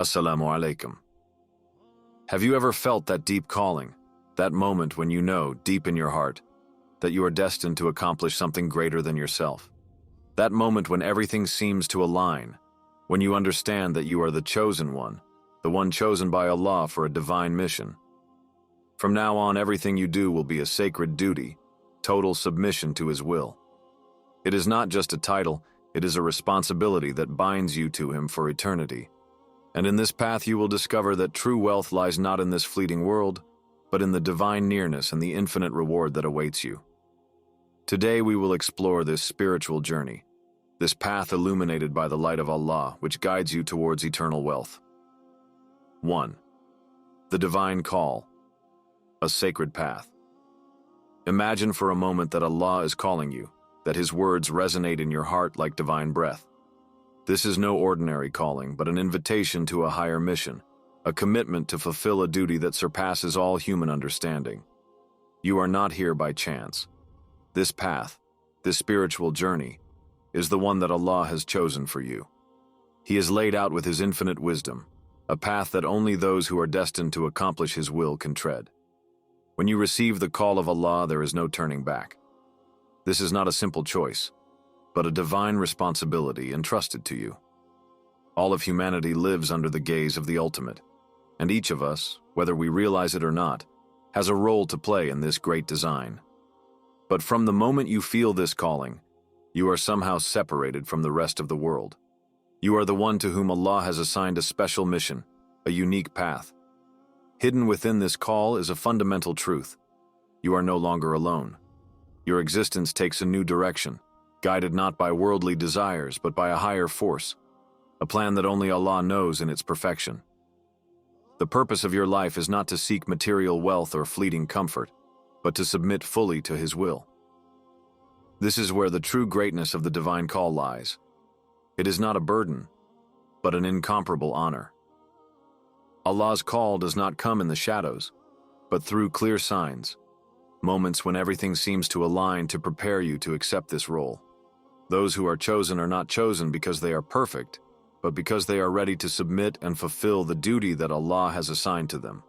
Assalamu alaikum. Have you ever felt that deep calling, that moment when you know, deep in your heart, that you are destined to accomplish something greater than yourself? That moment when everything seems to align, when you understand that you are the chosen one, the one chosen by Allah for a divine mission. From now on, everything you do will be a sacred duty, total submission to His will. It is not just a title, it is a responsibility that binds you to Him for eternity. And in this path you will discover that true wealth lies not in this fleeting world, but in the divine nearness and the infinite reward that awaits you. Today we will explore this spiritual journey, this path illuminated by the light of Allah, which guides you towards eternal wealth. 1. The divine call, a sacred path. Imagine for a moment that Allah is calling you, that His words resonate in your heart like divine breath. This is no ordinary calling, but an invitation to a higher mission, a commitment to fulfill a duty that surpasses all human understanding. You are not here by chance. This path, this spiritual journey, is the one that Allah has chosen for you. He has laid out with His infinite wisdom, a path that only those who are destined to accomplish His will can tread. When you receive the call of Allah, there is no turning back. This is not a simple choice, but a divine responsibility entrusted to you. All of humanity lives under the gaze of the ultimate, and each of us, whether we realize it or not, has a role to play in this great design. But from the moment you feel this calling, you are somehow separated from the rest of the world. You are the one to whom Allah has assigned a special mission, a unique path. Hidden within this call is a fundamental truth. You are no longer alone. Your existence takes a new direction, guided not by worldly desires but by a higher force, a plan that only Allah knows in its perfection. The purpose of your life is not to seek material wealth or fleeting comfort, but to submit fully to His will. This is where the true greatness of the divine call lies. It is not a burden, but an incomparable honor. Allah's call does not come in the shadows, but through clear signs, moments when everything seems to align to prepare you to accept this role. Those who are chosen are not chosen because they are perfect, but because they are ready to submit and fulfill the duty that Allah has assigned to them.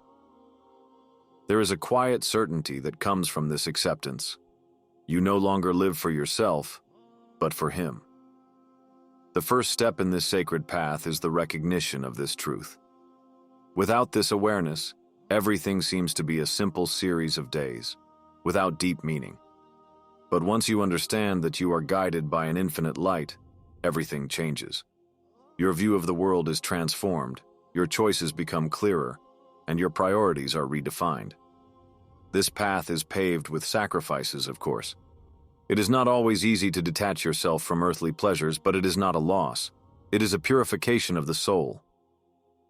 There is a quiet certainty that comes from this acceptance. You no longer live for yourself, but for Him. The first step in this sacred path is the recognition of this truth. Without this awareness, everything seems to be a simple series of days, without deep meaning. But once you understand that you are guided by an infinite light, everything changes. Your view of the world is transformed, your choices become clearer, and your priorities are redefined. This path is paved with sacrifices, of course. It is not always easy to detach yourself from earthly pleasures, but it is not a loss. It is a purification of the soul.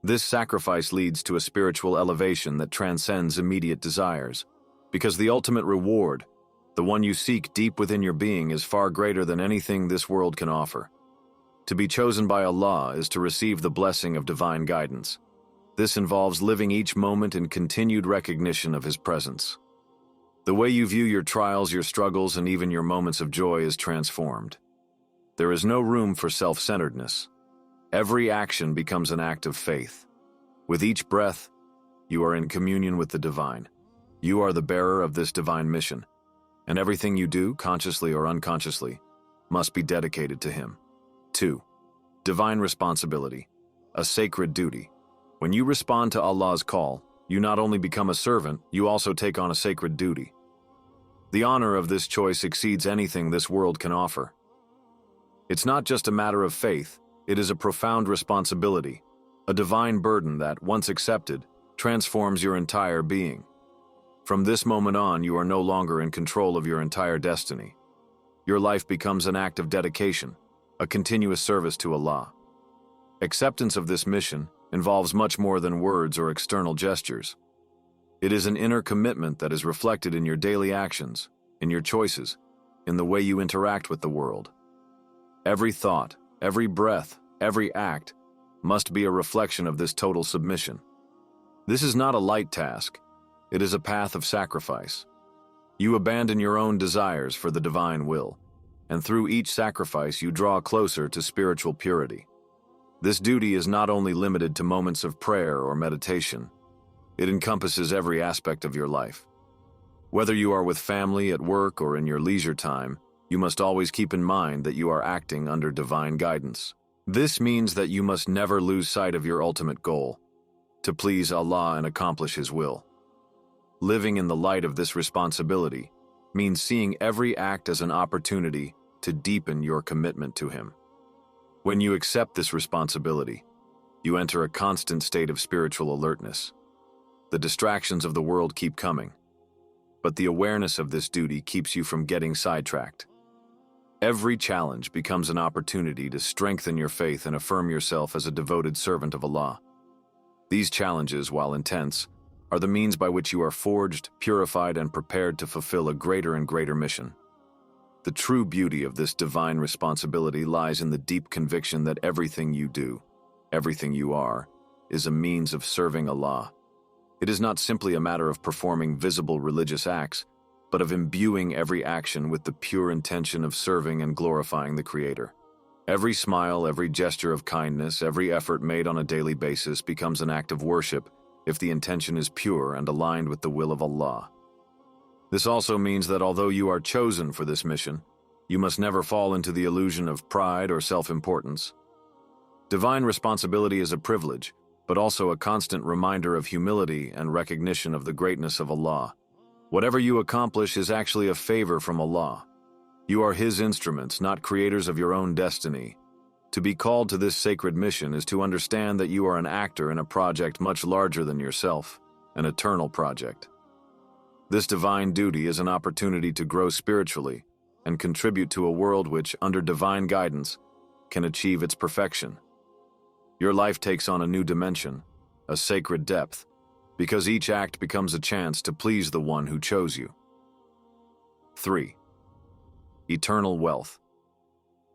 This sacrifice leads to a spiritual elevation that transcends immediate desires, because the ultimate reward, the one you seek deep within your being, is far greater than anything this world can offer. To be chosen by Allah is to receive the blessing of divine guidance. This involves living each moment in continued recognition of His presence. The way you view your trials, your struggles, and even your moments of joy is transformed. There is no room for self-centeredness. Every action becomes an act of faith. With each breath, you are in communion with the divine. You are the bearer of this divine mission, and everything you do, consciously or unconsciously, must be dedicated to Him. 2. Divine responsibility, a sacred duty. When you respond to Allah's call, you not only become a servant, you also take on a sacred duty. The honor of this choice exceeds anything this world can offer. It's not just a matter of faith, it is a profound responsibility, a divine burden that, once accepted, transforms your entire being. From this moment on, you are no longer in control of your entire destiny. Your life becomes an act of dedication, a continuous service to Allah. Acceptance of this mission involves much more than words or external gestures. It is an inner commitment that is reflected in your daily actions, in your choices, in the way you interact with the world. Every thought, every breath, every act must be a reflection of this total submission. This is not a light task. It is a path of sacrifice. You abandon your own desires for the divine will, and through each sacrifice you draw closer to spiritual purity. This duty is not only limited to moments of prayer or meditation, it encompasses every aspect of your life. Whether you are with family, at work, or in your leisure time, you must always keep in mind that you are acting under divine guidance. This means that you must never lose sight of your ultimate goal, to please Allah and accomplish His will. Living in the light of this responsibility means seeing every act as an opportunity to deepen your commitment to Him. When you accept this responsibility, you enter a constant state of spiritual alertness. The distractions of the world keep coming, but the awareness of this duty keeps you from getting sidetracked. Every challenge becomes an opportunity to strengthen your faith and affirm yourself as a devoted servant of Allah. These challenges, while intense, are the means by which you are forged, purified, and prepared to fulfill a greater and greater mission. The true beauty of this divine responsibility lies in the deep conviction that everything you do, everything you are, is a means of serving Allah. It is not simply a matter of performing visible religious acts, but of imbuing every action with the pure intention of serving and glorifying the Creator. Every smile, every gesture of kindness, every effort made on a daily basis becomes an act of worship if the intention is pure and aligned with the will of Allah. This also means that although you are chosen for this mission, you must never fall into the illusion of pride or self-importance. Divine responsibility is a privilege, but also a constant reminder of humility and recognition of the greatness of Allah. Whatever you accomplish is actually a favor from Allah. You are His instruments, not creators of your own destiny. To be called to this sacred mission is to understand that you are an actor in a project much larger than yourself, an eternal project. This divine duty is an opportunity to grow spiritually and contribute to a world which, under divine guidance, can achieve its perfection. Your life takes on a new dimension, a sacred depth, because each act becomes a chance to please the one who chose you. 3. Eternal wealth.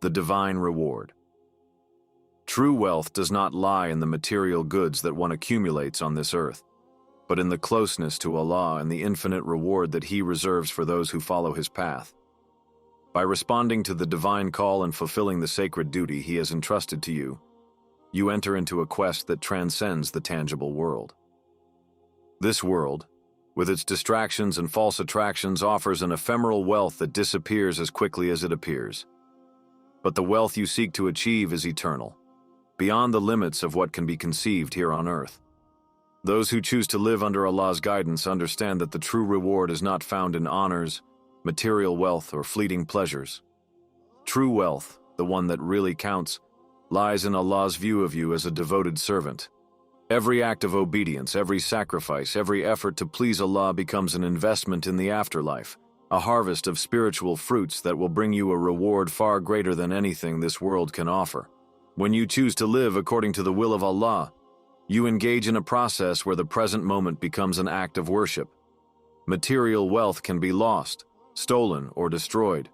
The divine reward. True wealth does not lie in the material goods that one accumulates on this earth, but in the closeness to Allah and the infinite reward that He reserves for those who follow His path. By responding to the divine call and fulfilling the sacred duty He has entrusted to you, you enter into a quest that transcends the tangible world. This world, with its distractions and false attractions, offers an ephemeral wealth that disappears as quickly as it appears. But the wealth you seek to achieve is eternal, beyond the limits of what can be conceived here on earth. Those who choose to live under Allah's guidance understand that the true reward is not found in honors, material wealth, or fleeting pleasures. True wealth, the one that really counts, lies in Allah's view of you as a devoted servant. Every act of obedience, every sacrifice, every effort to please Allah becomes an investment in the afterlife, a harvest of spiritual fruits that will bring you a reward far greater than anything this world can offer. When you choose to live according to the will of Allah, you engage in a process where the present moment becomes an act of worship. Material wealth can be lost, stolen, or destroyed,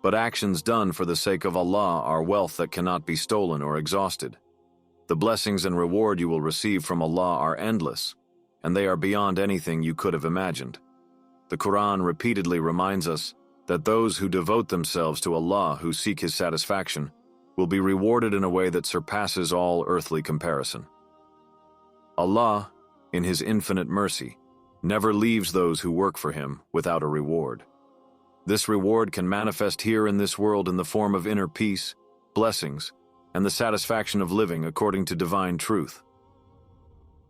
but actions done for the sake of Allah are wealth that cannot be stolen or exhausted. The blessings and reward you will receive from Allah are endless, and they are beyond anything you could have imagined. The Quran repeatedly reminds us that those who devote themselves to Allah, who seek His satisfaction, will be rewarded in a way that surpasses all earthly comparison. Allah, in His infinite mercy, never leaves those who work for Him without a reward. This reward can manifest here in this world in the form of inner peace, blessings, and the satisfaction of living according to divine truth.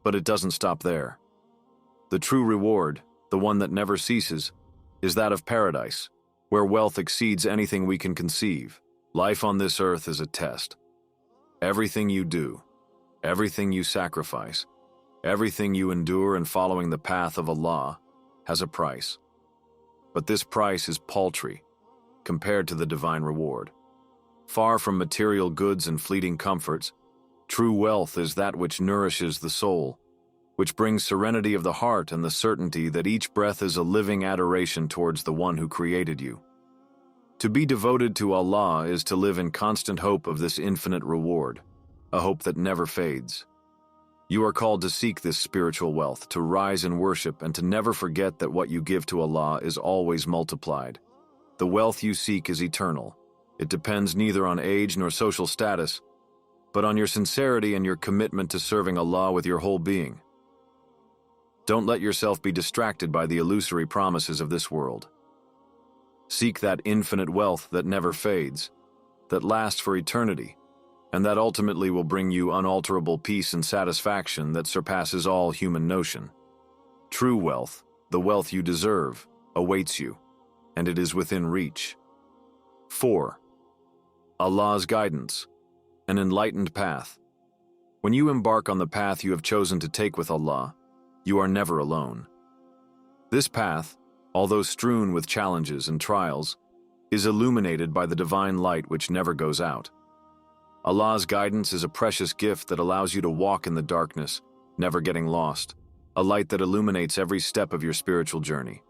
But it doesn't stop there. The true reward, the one that never ceases, is that of paradise, where wealth exceeds anything we can conceive. Life on this earth is a test. Everything you do, everything you sacrifice, everything you endure in following the path of Allah has a price. But this price is paltry compared to the divine reward. Far from material goods and fleeting comforts, true wealth is that which nourishes the soul, which brings serenity of the heart and the certainty that each breath is a living adoration towards the one who created you. To be devoted to Allah is to live in constant hope of this infinite reward, a hope that never fades. You are called to seek this spiritual wealth, to rise in worship, and to never forget that what you give to Allah is always multiplied. The wealth you seek is eternal. It depends neither on age nor social status, but on your sincerity and your commitment to serving Allah with your whole being. Don't let yourself be distracted by the illusory promises of this world. Seek that infinite wealth that never fades, that lasts for eternity, and that ultimately will bring you unalterable peace and satisfaction that surpasses all human notion. True wealth, the wealth you deserve, awaits you, and it is within reach. 4. Allah's guidance, an enlightened path. When you embark on the path you have chosen to take with Allah, you are never alone. This path, although strewn with challenges and trials, is illuminated by the divine light which never goes out. Allah's guidance is a precious gift that allows you to walk in the darkness, never getting lost, a light that illuminates every step of your spiritual journey.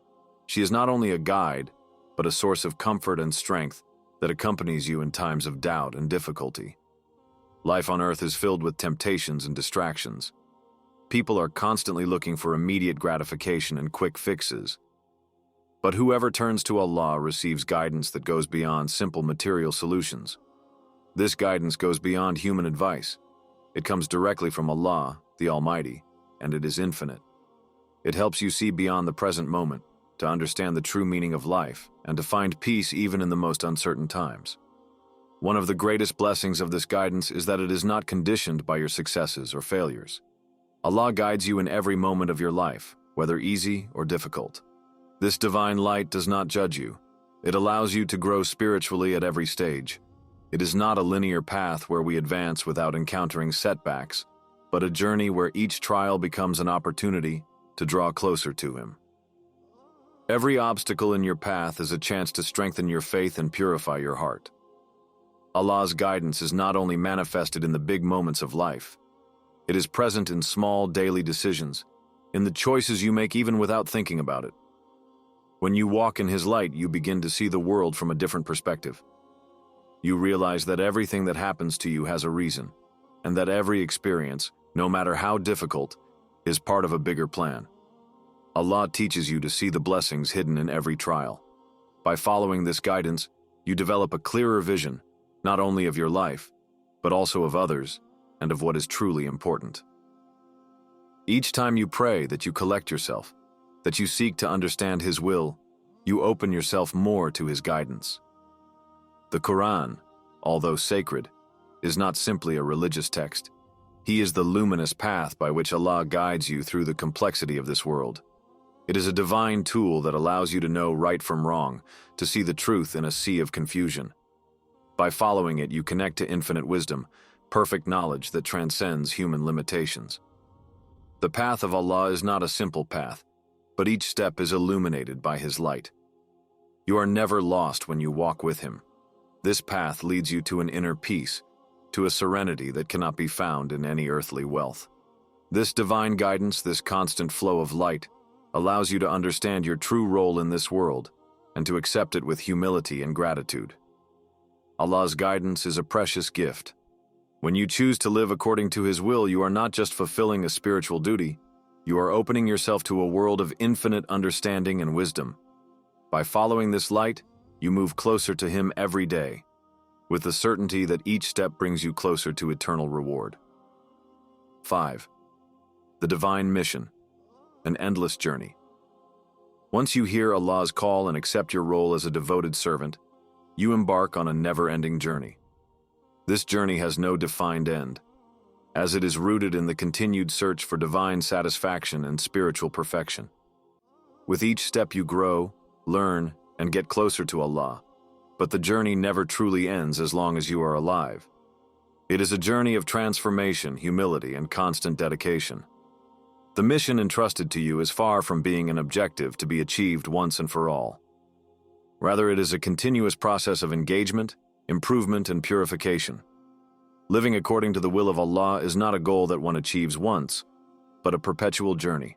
She is not only a guide, but a source of comfort and strength that accompanies you in times of doubt and difficulty. Life on earth is filled with temptations and distractions. People are constantly looking for immediate gratification and quick fixes. But whoever turns to Allah receives guidance that goes beyond simple material solutions. This guidance goes beyond human advice. It comes directly from Allah, the Almighty, and it is infinite. It helps you see beyond the present moment, to understand the true meaning of life, and to find peace even in the most uncertain times. One of the greatest blessings of this guidance is that it is not conditioned by your successes or failures. Allah guides you in every moment of your life, whether easy or difficult. This divine light does not judge you. It allows you to grow spiritually at every stage. It is not a linear path where we advance without encountering setbacks, but a journey where each trial becomes an opportunity to draw closer to Him. Every obstacle in your path is a chance to strengthen your faith and purify your heart. Allah's guidance is not only manifested in the big moments of life, it is present in small daily decisions, in the choices you make even without thinking about it. When you walk in His light, you begin to see the world from a different perspective. You realize that everything that happens to you has a reason, and that every experience, no matter how difficult, is part of a bigger plan. Allah teaches you to see the blessings hidden in every trial. By following this guidance, you develop a clearer vision, not only of your life, but also of others and of what is truly important. Each time you pray, that you collect yourself, that you seek to understand His will, you open yourself more to His guidance. The Quran, although sacred, is not simply a religious text. He is the luminous path by which Allah guides you through the complexity of this world. It is a divine tool that allows you to know right from wrong, to see the truth in a sea of confusion. By following it, you connect to infinite wisdom, perfect knowledge that transcends human limitations. The path of Allah is not a simple path, but each step is illuminated by His light. You are never lost when you walk with Him. This path leads you to an inner peace, to a serenity that cannot be found in any earthly wealth. This divine guidance, this constant flow of light, allows you to understand your true role in this world and to accept it with humility and gratitude. Allah's guidance is a precious gift. When you choose to live according to His will, you are not just fulfilling a spiritual duty, you are opening yourself to a world of infinite understanding and wisdom. By following this light, you move closer to Him every day, with the certainty that each step brings you closer to eternal reward. 5. The divine mission, an endless journey. Once you hear Allah's call and accept your role as a devoted servant, you embark on a never-ending journey. This journey has no defined end, as it is rooted in the continued search for divine satisfaction and spiritual perfection. With each step you grow, learn, and get closer to Allah, but the journey never truly ends as long as you are alive. It is a journey of transformation, humility, and constant dedication. The mission entrusted to you is far from being an objective to be achieved once and for all. Rather, it is a continuous process of engagement, improvement, and purification. Living according to the will of Allah is not a goal that one achieves once, but a perpetual journey.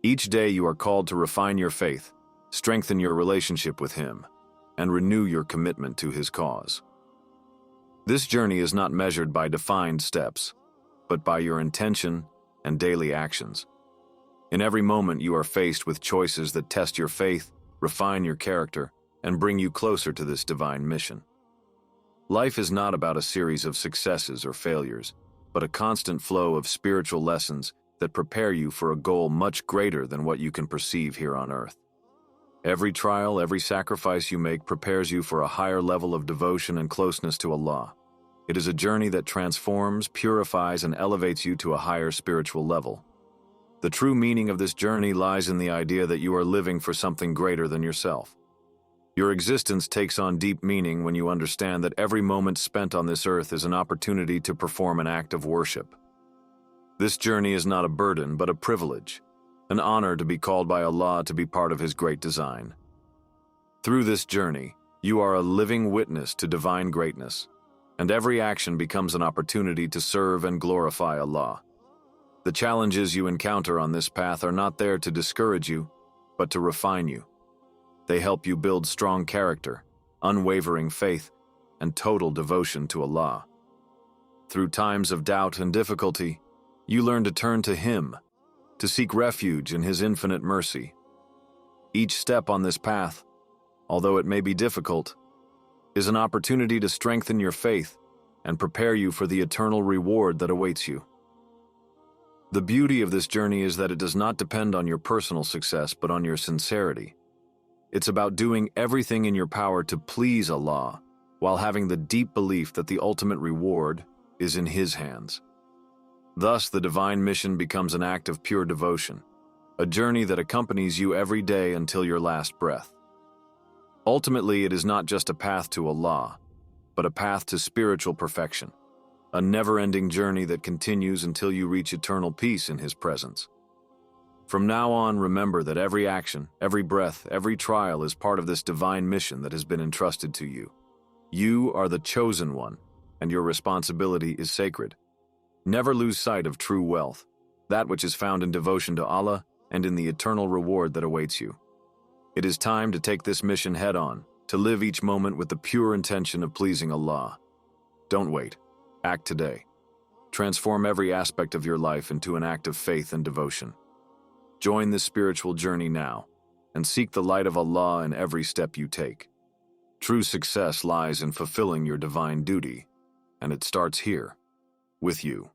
Each day you are called to refine your faith, strengthen your relationship with Him, and renew your commitment to His cause. This journey is not measured by defined steps, but by your intention and daily actions. In every moment you are faced with choices that test your faith, refine your character, and bring you closer to this divine mission. Life is not about a series of successes or failures, but a constant flow of spiritual lessons that prepare you for a goal much greater than what you can perceive here on earth. Every trial, every sacrifice you make prepares you for a higher level of devotion and closeness to Allah. It is a journey that transforms, purifies, and elevates you to a higher spiritual level. The true meaning of this journey lies in the idea that you are living for something greater than yourself. Your existence takes on deep meaning when you understand that every moment spent on this earth is an opportunity to perform an act of worship. This journey is not a burden, but a privilege, an honor to be called by Allah to be part of His great design. Through this journey, you are a living witness to divine greatness, and every action becomes an opportunity to serve and glorify Allah. The challenges you encounter on this path are not there to discourage you, but to refine you. They help you build strong character, unwavering faith, and total devotion to Allah. Through times of doubt and difficulty, you learn to turn to Him, to seek refuge in His infinite mercy. Each step on this path, although it may be difficult, is an opportunity to strengthen your faith and prepare you for the eternal reward that awaits you. The beauty of this journey is that it does not depend on your personal success, but on your sincerity. It's about doing everything in your power to please Allah, while having the deep belief that the ultimate reward is in His hands. Thus, the divine mission becomes an act of pure devotion, a journey that accompanies you every day until your last breath. Ultimately, it is not just a path to Allah, but a path to spiritual perfection, a never-ending journey that continues until you reach eternal peace in His presence. From now on, remember that every action, every breath, every trial is part of this divine mission that has been entrusted to you. You are the chosen one, and your responsibility is sacred. Never lose sight of true wealth, that which is found in devotion to Allah and in the eternal reward that awaits you. It is time to take this mission head-on, to live each moment with the pure intention of pleasing Allah. Don't wait. Act today. Transform every aspect of your life into an act of faith and devotion. Join this spiritual journey now, and seek the light of Allah in every step you take. True success lies in fulfilling your divine duty, and it starts here, with you.